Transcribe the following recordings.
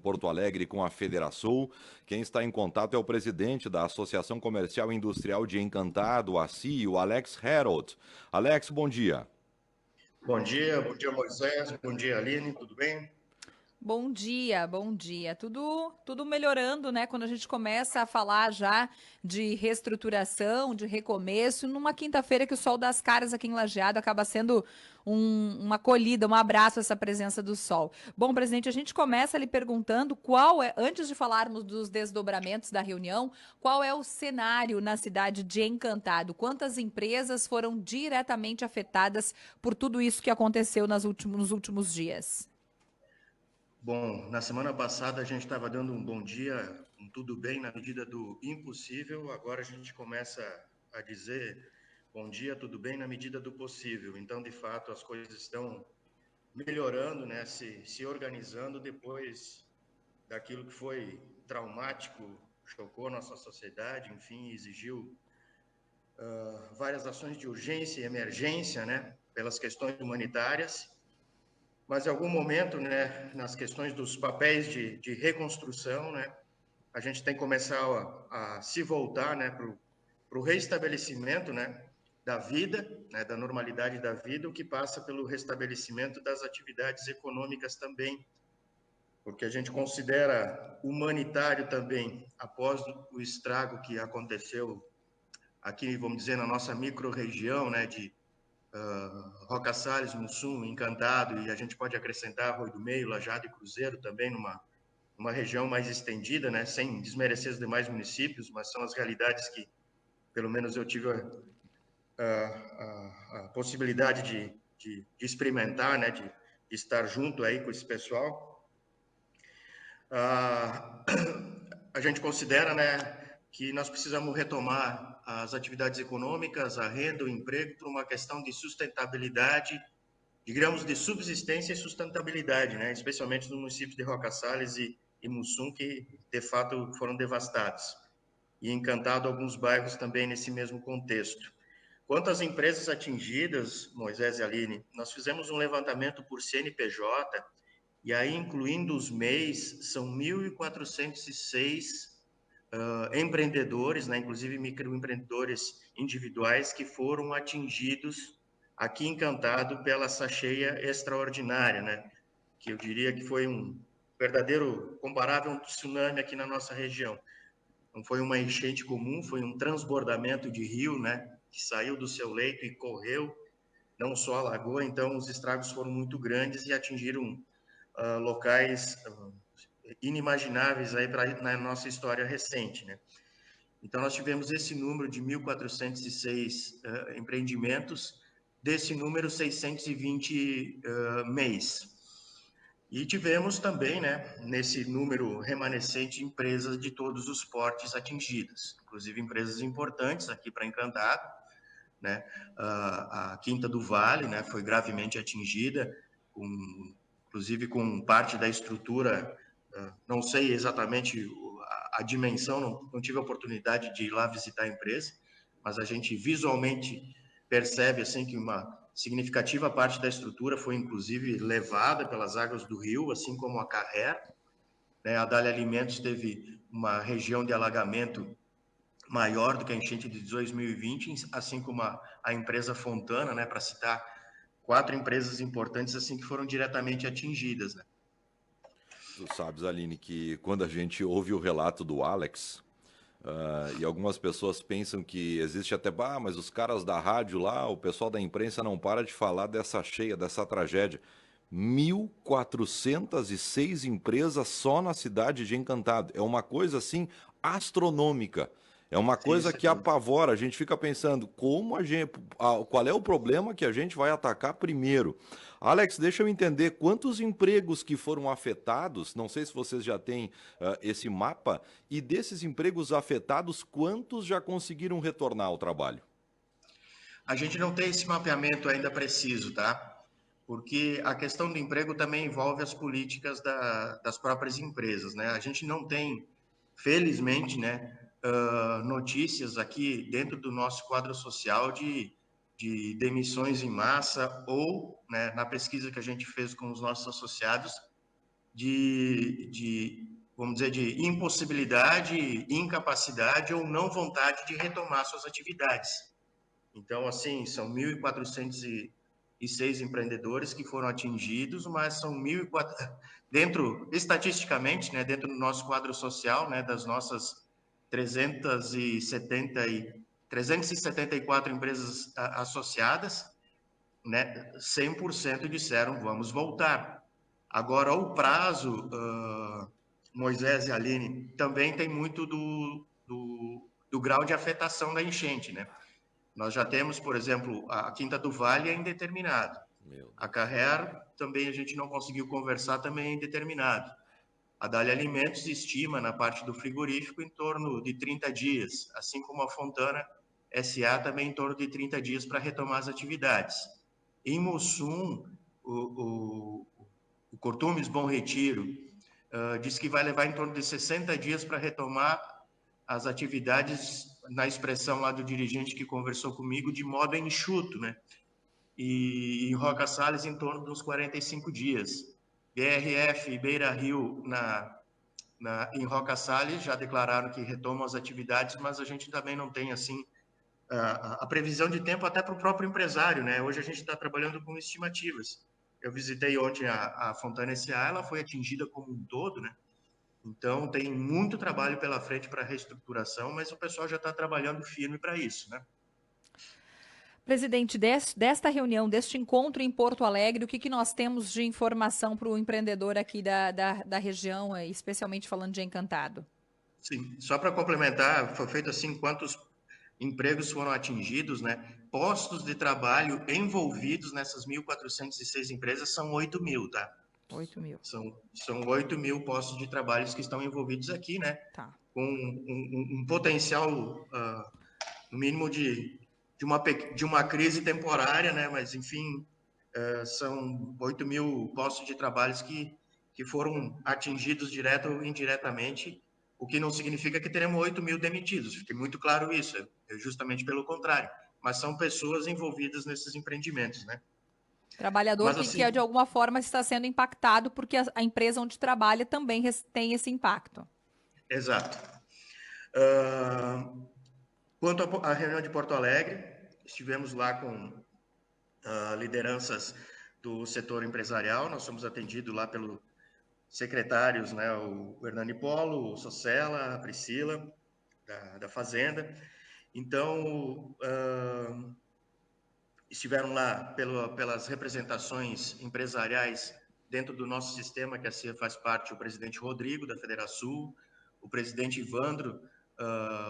Porto Alegre com a Federação. Quem está em contato é o presidente da Associação Comercial e Industrial de Encantado, a ACI, o Alex Herold. Alex, bom dia. Bom dia Moisés, bom dia Aline, tudo bem? Bom dia, bom dia. Tudo melhorando, né? Quando a gente começa a falar já de reestruturação, de recomeço, numa quinta-feira que o sol das caras aqui em Lajeado acaba sendo uma acolhida, um abraço essa presença do sol. Bom, presidente, a gente começa lhe perguntando antes de falarmos dos desdobramentos da reunião, qual é o cenário na cidade de Encantado? Quantas empresas foram diretamente afetadas por tudo isso que aconteceu nos últimos dias? Bom, na semana passada a gente estava dando um bom dia, um tudo bem na medida do impossível, agora a gente começa a dizer bom dia, tudo bem na medida do possível. Então, de fato, as coisas estão melhorando, né? Se organizando depois daquilo que foi traumático, chocou nossa sociedade, enfim, exigiu várias ações de urgência e emergência, né? Pelas questões humanitárias. Mas em algum momento, né, nas questões dos papéis de reconstrução, né, a gente tem que começar a se voltar, né, para o reestabelecimento, né, da vida, né, da normalidade da vida, o que passa pelo restabelecimento das atividades econômicas também, porque a gente considera humanitário também, após o estrago que aconteceu aqui, vamos dizer, na nossa micro-região, né, de Roca Salles, Mussum, Encantado, e a gente pode acrescentar Arroio do Meio, Lajeado e Cruzeiro também numa região mais estendida, né, sem desmerecer os demais municípios, mas são as realidades que, pelo menos, eu tive a possibilidade de experimentar, né, de estar junto aí com esse pessoal. A gente considera, né, que nós precisamos retomar as atividades econômicas, a renda, o emprego, por uma questão de sustentabilidade, digamos, de subsistência e sustentabilidade, né? Especialmente nos municípios de Roca Salles e Mussum, que de fato foram devastados. E Encantado, alguns bairros também nesse mesmo contexto. Quanto às empresas atingidas, Moisés e Aline, nós fizemos um levantamento por CNPJ, e aí, incluindo os MEIs, são 1.406 empreendedores, né, inclusive microempreendedores individuais, que foram atingidos aqui em Encantado pela essa cheia extraordinária, né, que eu diria que foi um verdadeiro, comparável a um tsunami aqui na nossa região. Não foi uma enchente comum, foi um transbordamento de rio, né, que saiu do seu leito e correu, não só a lagoa, então os estragos foram muito grandes e atingiram locais inimagináveis aí na nossa história recente, né? Então, nós tivemos esse número de 1.406 empreendimentos, desse número, 620 MEIs. E tivemos também, né, nesse número remanescente, empresas de todos os portes atingidas, inclusive empresas importantes aqui para Encantado, né? A Quinta do Vale, né, foi gravemente atingida, inclusive com parte da estrutura, não sei exatamente a dimensão, não tive a oportunidade de ir lá visitar a empresa, mas a gente visualmente percebe assim que uma significativa parte da estrutura foi inclusive levada pelas águas do rio, assim como a Carrer, né? A Dália Alimentos teve uma região de alagamento maior do que a enchente de 2020, assim como a empresa Fontana, né, para citar 4 empresas importantes assim que foram diretamente atingidas, né? Tu sabes, Aline, que quando a gente ouve o relato do Alex, e algumas pessoas pensam que existe até, mas os caras da rádio lá, o pessoal da imprensa não para de falar dessa cheia, dessa tragédia. 1.406 empresas só na cidade de Encantado. É uma coisa assim astronômica. É uma coisa que apavora. A gente fica pensando qual é o problema que a gente vai atacar primeiro. Alex, deixa eu entender quantos empregos que foram afetados. Não sei se vocês já têm esse mapa. E desses empregos afetados, quantos já conseguiram retornar ao trabalho? A gente não tem esse mapeamento ainda preciso, tá? Porque a questão do emprego também envolve as políticas das próprias empresas, né? A gente não tem, felizmente, né, notícias aqui dentro do nosso quadro social de demissões em massa ou, né, na pesquisa que a gente fez com os nossos associados, vamos dizer, de impossibilidade, incapacidade ou não vontade de retomar suas atividades. Então, assim, são 1.406 empreendedores que foram atingidos, mas são 1.400, estatisticamente, né, dentro do nosso quadro social, né, das nossas 374 empresas associadas, né, 100% disseram vamos voltar. Agora, o prazo, Moisés e Aline, também tem muito do grau de afetação da enchente, né? Nós já temos, por exemplo, a Quinta do Vale é indeterminado. A Carrer também a gente não conseguiu conversar, também é indeterminado. A Dália Alimentos estima, na parte do frigorífico, em torno de 30 dias, assim como a Fontana SA também em torno de 30 dias para retomar as atividades. Em Mussum, o Cortumes Bom Retiro diz que vai levar em torno de 60 dias para retomar as atividades, na expressão lá do dirigente que conversou comigo, de modo enxuto, né? E em Roca Salles, em torno de uns 45 dias. BRF e Beira Rio, em Roca Salles, já declararam que retomam as atividades, mas a gente também não tem, assim, a previsão de tempo até para o próprio empresário, né? Hoje a gente está trabalhando com estimativas. Eu visitei ontem a Fontana SA, ela foi atingida como um todo, né? Então, tem muito trabalho pela frente para a reestruturação, mas o pessoal já está trabalhando firme para isso, né? Presidente, desta reunião, deste encontro em Porto Alegre, o que nós temos de informação para o empreendedor aqui da região, especialmente falando de Encantado? Sim, só para complementar, foi feito assim, quantos empregos foram atingidos, né? Postos de trabalho envolvidos nessas 1.406 empresas são 8.000, tá? 8.000. São 8.000 postos de trabalho que estão envolvidos aqui, né? Tá. Com um potencial, no mínimo, de uma crise temporária, né? Mas, enfim, são 8.000 postos de trabalho que foram atingidos direto ou indiretamente, o que não significa que teremos 8.000 demitidos, fique muito claro isso, é justamente pelo contrário, mas são pessoas envolvidas nesses empreendimentos, né? Trabalhador Mas que de assim, alguma forma está sendo impactado porque a empresa onde trabalha também tem esse impacto. exato. Quanto à reunião de Porto Alegre, estivemos lá com lideranças do setor empresarial, nós somos atendidos lá pelos secretários, né, o Hernani Polo, o Socella, a Priscila, da Fazenda. Então, estiveram lá pelas representações empresariais dentro do nosso sistema, que assim faz parte o presidente Rodrigo, da Federação, o presidente Ivandro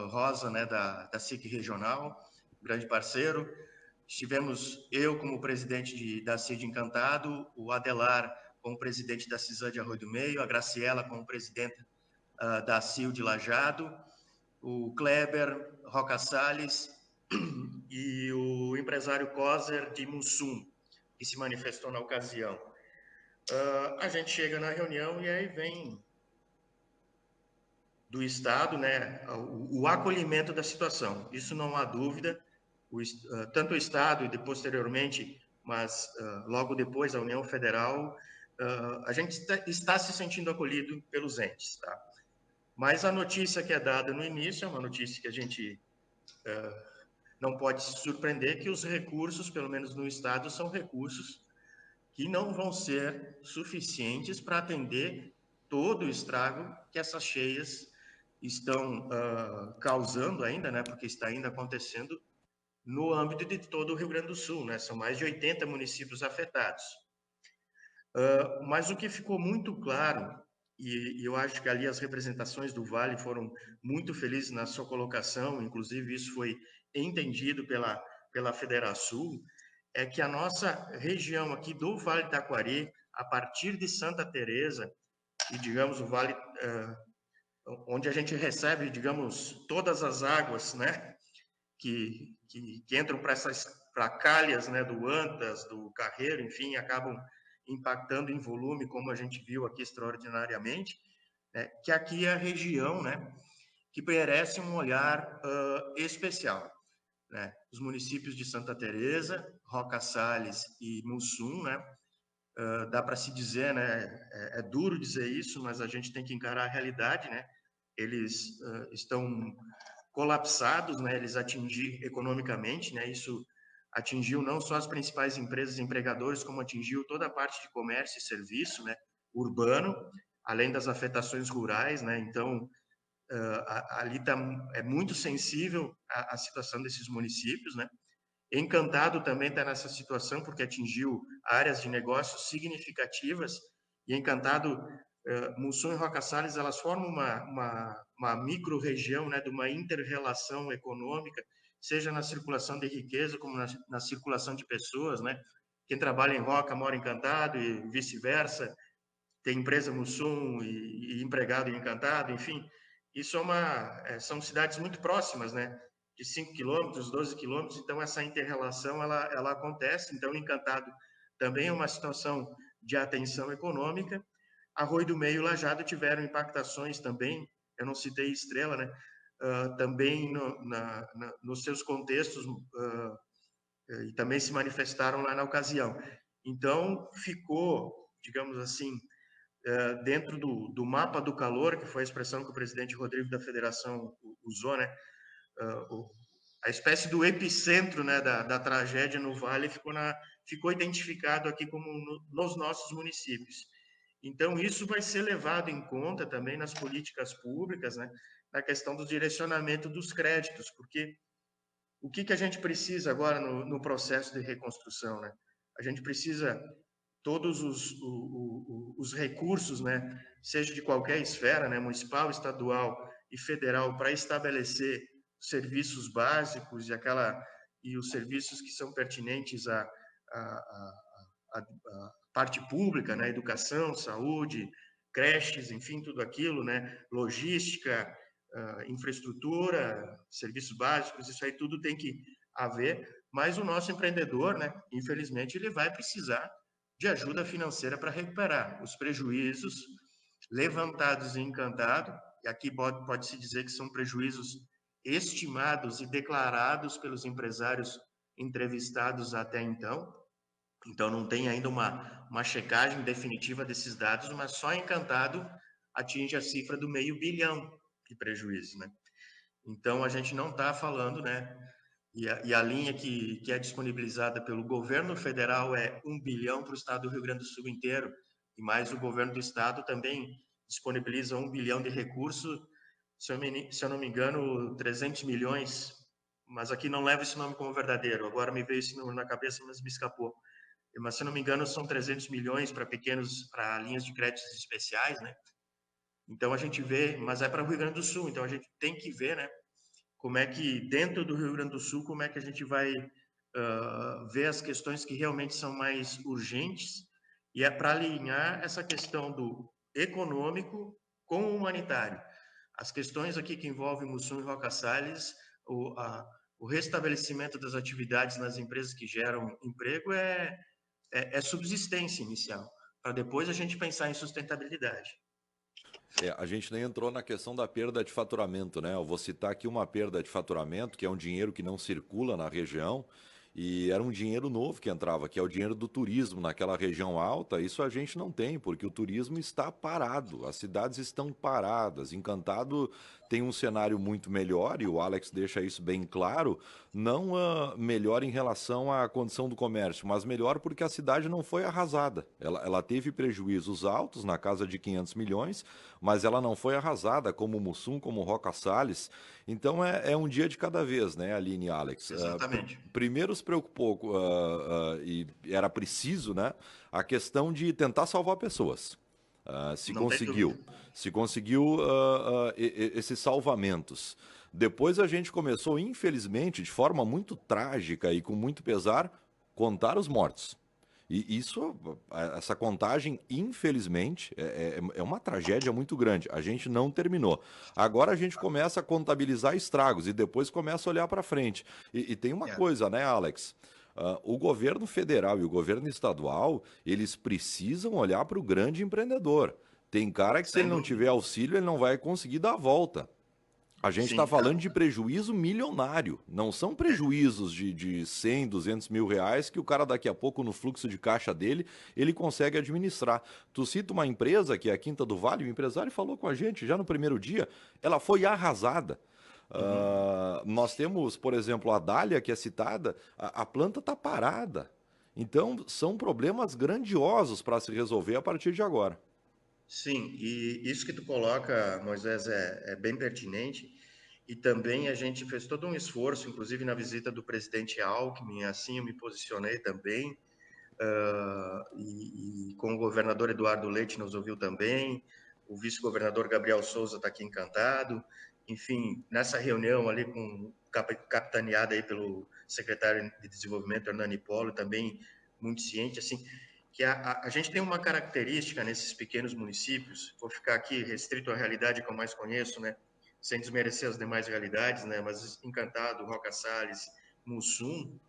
Rosa, né, da SIC Regional, grande parceiro. Estivemos eu como presidente da CID Encantado, o Adelar como presidente da CISAN de Arroio do Meio, a Graciela como presidenta da CIL de Lajado, o Kleber Roca Salles e o empresário Coser de Mussum, que se manifestou na ocasião. A gente chega na reunião e aí vem do Estado, né, o acolhimento da situação. Isso não há dúvida. Tanto o Estado e posteriormente, mas logo depois a União Federal, a gente está se sentindo acolhido pelos entes, tá? Mas a notícia que é dada no início é uma notícia que a gente não pode se surpreender, que os recursos, pelo menos no Estado, são recursos que não vão ser suficientes para atender todo o estrago que essas cheias estão causando ainda, né? Porque está ainda acontecendo no âmbito de todo o Rio Grande do Sul, né? São mais de 80 municípios afetados. Mas o que ficou muito claro, e eu acho que ali as representações do Vale foram muito felizes na sua colocação, inclusive isso foi entendido pela Federação, é que a nossa região aqui do Vale do Taquari, a partir de Santa Teresa, e digamos o Vale, onde a gente recebe, digamos, todas as águas, né, que entram para calhas, né, do Antas, do Carreiro, enfim, acabam impactando em volume, como a gente viu aqui extraordinariamente, né, que aqui é a região, né, que merece um olhar especial, né? Os municípios de Santa Teresa, Roca Salles e Mussum, né, dá para se dizer, né? É duro dizer isso, mas a gente tem que encarar a realidade, né? Eles estão colapsados, né? Eles atingiram economicamente, né? Isso atingiu não só as principais empresas empregadores, como atingiu toda a parte de comércio e serviço, né? Urbano, além das afetações rurais, né? Então, ali é muito sensível a situação desses municípios, né? Encantado também está nessa situação porque atingiu áreas de negócios significativas e Encantado, Mussum e Roca Salles, elas formam uma micro-região, né, de uma inter-relação econômica, seja na circulação de riqueza como na circulação de pessoas, né? Quem trabalha em Roca mora em Encantado e vice-versa, tem empresa Mussum e empregado em Encantado, enfim, isso são cidades muito próximas, né? De 5 quilômetros, 12 quilômetros, então essa inter-relação ela acontece. Então, Encantado também é uma situação de atenção econômica. Arroio do Meio e Lajeado tiveram impactações também, eu não citei Estrela, né? Também nos seus contextos, e também se manifestaram lá na ocasião. Então, ficou, digamos assim, dentro do mapa do calor, que foi a expressão que o presidente Rodrigo da Federação usou, né? A espécie do epicentro, né, da tragédia no Vale ficou identificado aqui como nos nossos municípios. Então, isso vai ser levado em conta também nas políticas públicas, né, na questão do direcionamento dos créditos, porque o que a gente precisa agora no processo de reconstrução, né? A gente precisa todos os recursos, né, seja de qualquer esfera, né, municipal, estadual e federal, para estabelecer serviços básicos e os serviços que são pertinentes à parte pública, né, educação, saúde, creches, enfim, tudo aquilo, né, logística, infraestrutura, serviços básicos, isso aí tudo tem que haver, mas o nosso empreendedor, né, infelizmente, ele vai precisar de ajuda financeira para recuperar os prejuízos levantados em Encantado, e aqui pode-se dizer que são prejuízos estimados e declarados pelos empresários entrevistados até então. Então, não tem ainda uma checagem definitiva desses dados, mas só Encantado atinge a cifra do R$500 milhão de prejuízo, né? Então, a gente não está falando, né? E a linha que é disponibilizada pelo governo federal é 1 bilhão para o estado do Rio Grande do Sul inteiro, e mais o governo do estado também disponibiliza 1 bilhão de recursos, se eu não me engano, 300 milhões, mas aqui não leva esse nome como verdadeiro, agora me veio esse número na cabeça, mas me escapou. Mas, se eu não me engano, são 300 milhões para linhas de créditos especiais, né? Então, a gente vê, mas é para o Rio Grande do Sul, então a gente tem que ver, né? Como é que, dentro do Rio Grande do Sul, como é que a gente vai ver as questões que realmente são mais urgentes, e é para alinhar essa questão do econômico com o humanitário. As questões aqui que envolvem Mussum e Roca Salles, o restabelecimento das atividades nas empresas que geram emprego é subsistência inicial, para depois a gente pensar em sustentabilidade. A gente nem entrou na questão da perda de faturamento, né? Eu vou citar aqui uma perda de faturamento, que é um dinheiro que não circula na região, e era um dinheiro novo que entrava, que é o dinheiro do turismo naquela região alta. Isso a gente não tem, porque o turismo está parado, as cidades estão paradas. Encantado tem um cenário muito melhor, e o Alex deixa isso bem claro, não melhor em relação à condição do comércio, mas melhor porque a cidade não foi arrasada. Ela teve prejuízos altos, na casa de 500 milhões, mas ela não foi arrasada, como o Mussum, como o Roca Salles. Então é um dia de cada vez, né, Aline e Alex? Exatamente. Primeiro se preocupou, e era preciso, né, a questão de tentar salvar pessoas. Se conseguiu esses salvamentos. Depois a gente começou, infelizmente, de forma muito trágica e com muito pesar, contar os mortos. E essa contagem, infelizmente, é uma tragédia muito grande. A gente não terminou. Agora a gente começa a contabilizar estragos e depois começa a olhar para frente. E tem uma coisa, né, Alex? O governo federal e o governo estadual, eles precisam olhar para o grande empreendedor. Tem cara que, se ele não tiver auxílio, ele não vai conseguir dar a volta. A gente está Sim, falando de prejuízo milionário, não são prejuízos de 100, 200 mil reais que o cara daqui a pouco no fluxo de caixa dele, ele consegue administrar. Tu cita uma empresa que é a Quinta do Vale, o empresário falou com a gente já no primeiro dia, ela foi arrasada. uhum. Nós temos, por exemplo, a Dália, que é citada, a planta está parada. Então, são problemas grandiosos para se resolver a partir de agora. Sim, e isso que tu coloca, Moisés, é bem pertinente. E também a gente fez todo um esforço, inclusive na visita do presidente Alckmin, assim eu me posicionei também, e com o governador Eduardo Leite nos ouviu também, o vice-governador Gabriel Souza está aqui encantado. Enfim, nessa reunião ali capitaneada aí pelo secretário de Desenvolvimento Hernani Polo, também muito ciente, assim, que a gente tem uma característica nesses pequenos municípios, vou ficar aqui restrito à realidade que eu mais conheço, né, sem desmerecer as demais realidades, né, mas Encantado, Roca Salles, Mussum,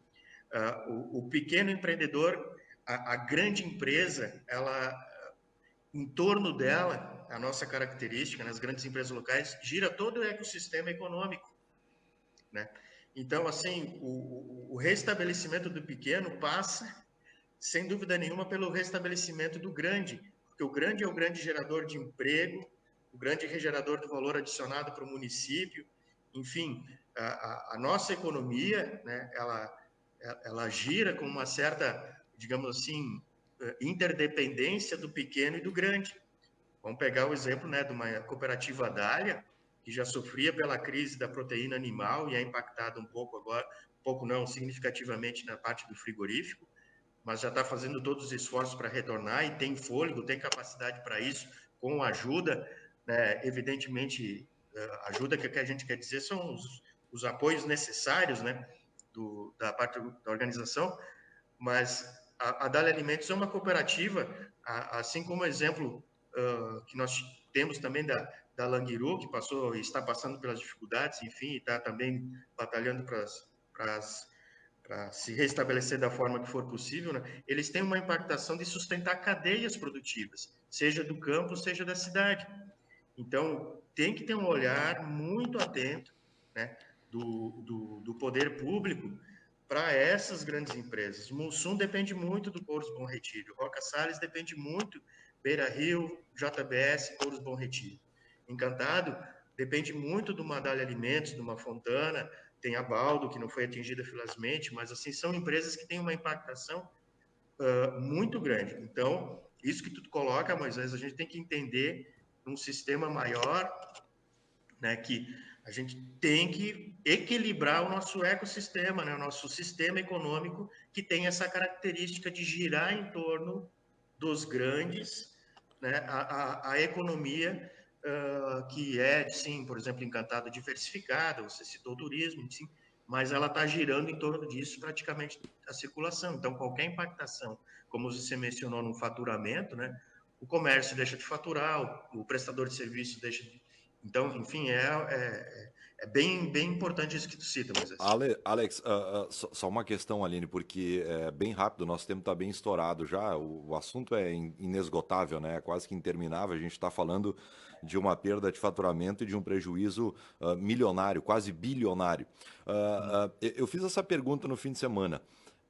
o pequeno empreendedor, a grande empresa, ela, em torno dela, a nossa característica nas grandes empresas locais, gira todo o ecossistema econômico, né? Então, assim, o restabelecimento do pequeno passa, sem dúvida nenhuma, pelo restabelecimento do grande, porque o grande é o grande gerador de emprego, o grande gerador de valor adicionado para o município, enfim, a nossa economia, né, ela gira com uma certa, digamos assim, interdependência do pequeno e do grande. Vamos pegar o exemplo, né, de uma cooperativa Dália, que já sofria pela crise da proteína animal e é impactada um pouco agora, um pouco não, significativamente na parte do frigorífico, mas já está fazendo todos os esforços para retornar e tem fôlego, tem capacidade para isso, com ajuda, né, evidentemente, ajuda que a gente quer dizer são os apoios necessários, né, da parte da organização, mas a Dália Alimentos é uma cooperativa, assim como o exemplo que nós temos também da Languiru, que passou e está passando pelas dificuldades, enfim, e está também batalhando para se restabelecer da forma que for possível, né? Eles têm uma impactação de sustentar cadeias produtivas, seja do campo, seja da cidade. Então, tem que ter um olhar muito atento, né, do poder público para essas grandes empresas. Mussum depende muito do Couros Bom Retiro, Roca Salles depende muito, Beira Rio, JBS, Couros Bom Retiro. Encantado depende muito do Madalha Alimentos, de uma Fontana, tem a Baldo, que não foi atingida felizmente, mas assim, são empresas que têm uma impactação muito grande. Então, isso que tu coloca, Moisés, a gente tem que entender um sistema maior, né, que a gente tem que equilibrar o nosso ecossistema, né, o nosso sistema econômico, que tem essa característica de girar em torno dos grandes, né, a economia que é, sim, por exemplo, Encantado diversificada, você citou o turismo, sim, mas ela está girando em torno disso praticamente a circulação. Então, qualquer impactação, como você mencionou no faturamento, né, o comércio deixa de faturar, o prestador de serviço deixa de... Então, enfim, é bem importante isso que tu cita, Moisés. Alex, só uma questão, Aline, porque é bem rápido, nosso tempo está bem estourado já, o assunto é inesgotável, né? É quase que interminável. A gente está falando de uma perda de faturamento e de um prejuízo milionário, quase bilionário. Eu fiz essa pergunta no fim de semana.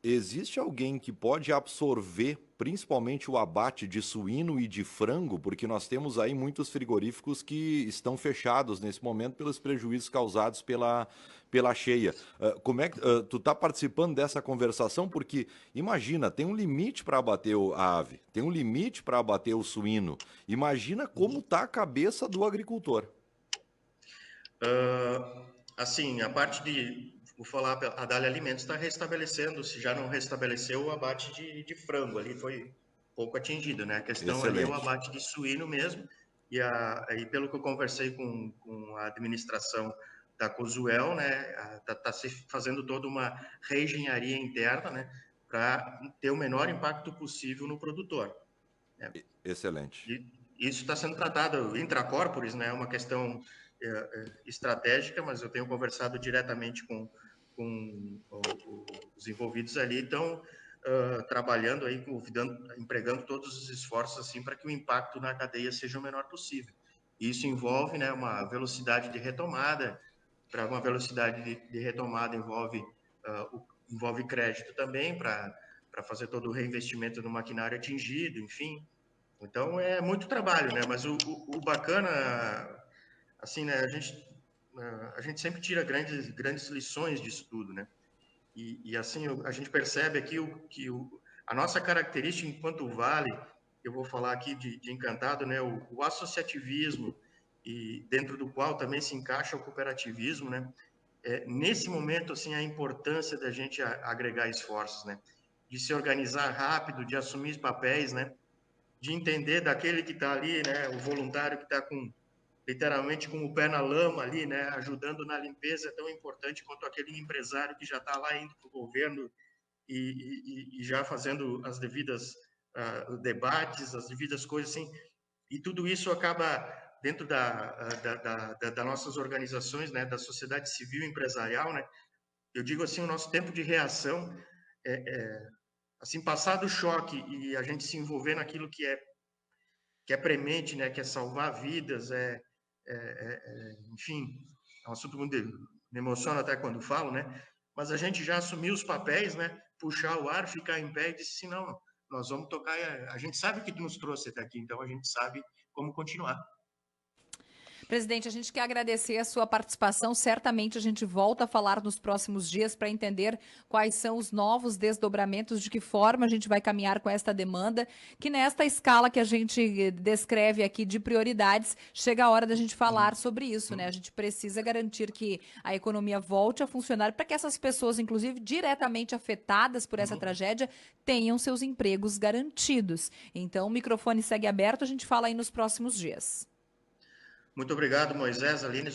Existe alguém que pode absorver principalmente o abate de suíno e de frango, porque nós temos aí muitos frigoríficos que estão fechados nesse momento pelos prejuízos causados pela cheia. Como é que tu está participando dessa conversação? Porque imagina, tem um limite para abater a ave, tem um limite para abater o suíno. Imagina como está a cabeça do agricultor. Assim, a parte de, vou falar, a Dália Alimentos está restabelecendo, se já não restabeleceu, o abate de frango ali foi pouco atingido, né? A questão ali é o Excelente. abate de suíno mesmo, e pelo que eu conversei com a administração da Cosuel, né, tá se fazendo toda uma reengenharia interna, né, para ter o menor impacto possível no produtor, né? Excelente. E isso está sendo tratado intracorporis, né? É uma questão estratégica, mas eu tenho conversado diretamente com os envolvidos ali, estão trabalhando aí, empregando todos os esforços assim para que o impacto na cadeia seja o menor possível. Isso envolve, né, uma velocidade de retomada. Para uma velocidade de retomada envolve crédito também para fazer todo o reinvestimento no maquinário atingido, enfim. Então é muito trabalho, né? Mas o bacana, assim, né? A gente sempre tira grandes lições disso tudo, né? E assim a gente percebe aqui a nossa característica enquanto Vale, eu vou falar aqui de Encantado, né? O associativismo e dentro do qual também se encaixa o cooperativismo, né? Nesse momento, assim, a importância da gente agregar esforços, né? De se organizar rápido, de assumir papéis, né? De entender daquele que está ali, né? O voluntário que está literalmente com o pé na lama ali, né? Ajudando na limpeza é tão importante quanto aquele empresário que já está lá indo para o governo e já fazendo as devidas debates, as devidas coisas, assim. E tudo isso acaba dentro das nossas organizações, né, da sociedade civil empresarial, né, eu digo assim, o nosso tempo de reação, assim, passado o choque e a gente se envolver naquilo que é premente, né, que é salvar vidas, enfim, é um assunto muito, me emociona até quando falo, né, mas a gente já assumiu os papéis, né, puxar o ar, ficar em pé e disse assim, não, nós vamos tocar, a gente sabe o que nos trouxe até aqui, então a gente sabe como continuar. Presidente, a gente quer agradecer a sua participação. Certamente a gente volta a falar nos próximos dias para entender quais são os novos desdobramentos, de que forma a gente vai caminhar com esta demanda, que nesta escala que a gente descreve aqui de prioridades, chega a hora da gente falar sobre isso, né? A gente precisa garantir que a economia volte a funcionar para que essas pessoas, inclusive diretamente afetadas por essa tragédia, tenham seus empregos garantidos. Então, o microfone segue aberto, a gente fala aí nos próximos dias. Muito obrigado, Moisés, Aline,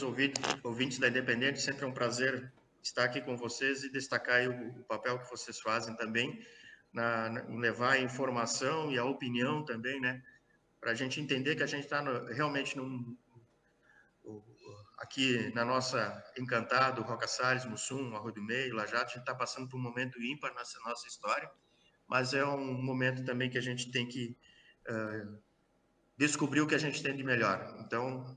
ouvintes da Independente. Sempre é um prazer estar aqui com vocês e destacar aí o papel que vocês fazem também em levar a informação e a opinião também, né? Para a gente entender que a gente está realmente aqui na nossa Encantado, Roca Salles, Mussum, Arroio do Meio, Lajado, a gente está passando por um momento ímpar nessa nossa história, mas é um momento também que a gente tem que descobrir o que a gente tem de melhor. Então,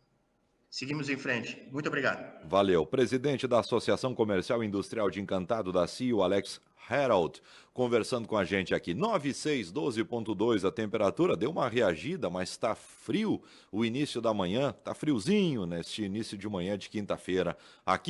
seguimos em frente. Muito obrigado. Valeu. Presidente da Associação Comercial e Industrial de Encantado da CIO, Alex Harold, conversando com a gente aqui. 96, 12,2 a temperatura, deu uma reagida, mas está frio o início da manhã, está friozinho neste início de manhã de quinta-feira. Aqui